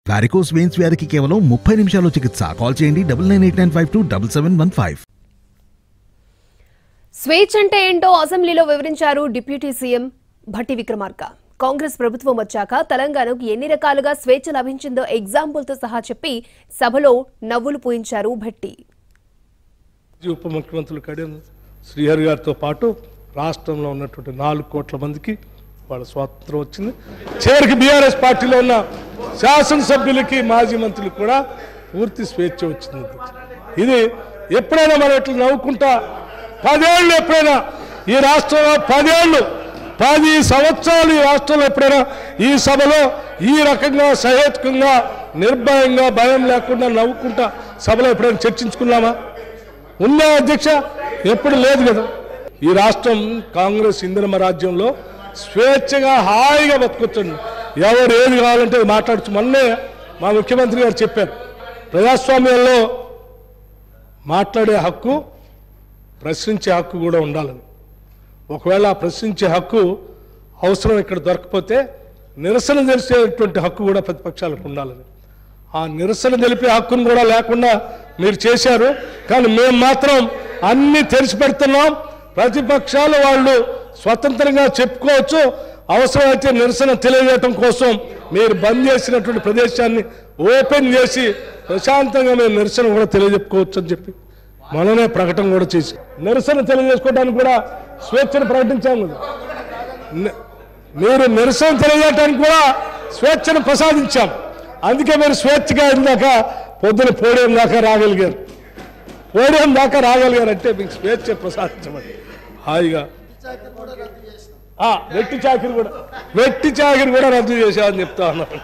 Varicose veins వ్యాధికి కేవలం 30 నిమిషాల్లో చికిత్స. కాల్ చేయండి 9989527715. స్వేచ్ఛ అంటే ఏంటో అసెంబ్లీలో వివరించారు డిప్యూటీ సీఎం భట్టి విక్రమార్క. కాంగ్రెస్ ప్రభుత్వం వచ్చాక తెలంగాణకు ఎన్ని రకాలుగా స్వేచ్ఛ లభించిందో ఎగ్జాంపుల్తో సహా చెప్పి సభలో నవ్వులు పూయించారు భట్టి. ఉప ముఖ్యమంత్రులు కడియం శ్రీహరి గారితో పాటు రాష్ట్రంలో ఉన్నటువంటి 4 కోట్ల మందికి వాళ్ళ స్వాతంత్రం వచ్చింది. చివరికి బీఆర్ఎస్ పార్టీలో ఉన్న శాసనసభ్యులకి మాజీ మంత్రులకు కూడా పూర్తి స్వేచ్ఛ వచ్చింది. ఇది ఎప్పుడైనా మనం ఇట్లా నవ్వుకుంటా 10 ఏళ్ళు ఎప్పుడైనా ఈ రాష్ట్రంలో 10 సంవత్సరాలు ఈ రాష్ట్రంలో ఎప్పుడైనా ఈ సభలో ఈ రకంగా సహేతుకంగా నిర్భయంగా భయం లేకుండా నవ్వుకుంటా సభలో ఎప్పుడైనా చర్చించుకున్నామా? ఉందా అధ్యక్ష? ఎప్పుడు లేదు కదా. ఈ రాష్ట్రం కాంగ్రెస్ ఇందిరమ రాజ్యంలో స్వేచ్ఛగా హాయిగా బతుకొచ్చండి. ఎవరు ఏది కావాలంటే మాట్లాడచ్చు. మొన్నే మా ముఖ్యమంత్రి గారు చెప్పారు, ప్రజాస్వామ్యంలో మాట్లాడే హక్కు, ప్రశ్నించే హక్కు కూడా ఉండాలని. ఒకవేళ ఆ ప్రశ్నించే హక్కు అవసరం ఇక్కడ దొరకపోతే నిరసన తెలిసేటువంటి హక్కు కూడా ప్రతిపక్షాలకు ఉండాలని. ఆ నిరసన తెలిపే హక్కును కూడా లేకుండా మీరు చేశారు. కానీ మేము మాత్రం అన్ని తెలిసి పెడుతున్నాం. ప్రతిపక్షాలు వాళ్ళు స్వతంత్రంగా చెప్పుకోవచ్చు. అవసరమైతే నిరసన తెలియజేయటం కోసం మీరు బంద్ చేసినటువంటి ప్రదేశాన్ని ఓపెన్ చేసి ప్రశాంతంగా మేము నిరసన కూడా తెలియజెప్పుకోవచ్చు అని చెప్పి మననే ప్రకటన కూడా చేసి నిరసన తెలియజేసుకోవడానికి కూడా స్వేచ్ఛను ప్రకటించాము కదా. మీరు నిరసన తెలియజేయడానికి కూడా స్వేచ్ఛను ప్రసాదించాం. అందుకే మీరు స్వేచ్ఛగా ఇందాక పొద్దున పోడియం దాకా రాగలిగారు. పోడియం దాకా రాగలిగారంటే మీకు స్వేచ్ఛ ప్రసాదించమని హాయిగా. వెట్టి చాకిరి కూడా రద్దు చేశామని చెప్తా ఉన్నారు.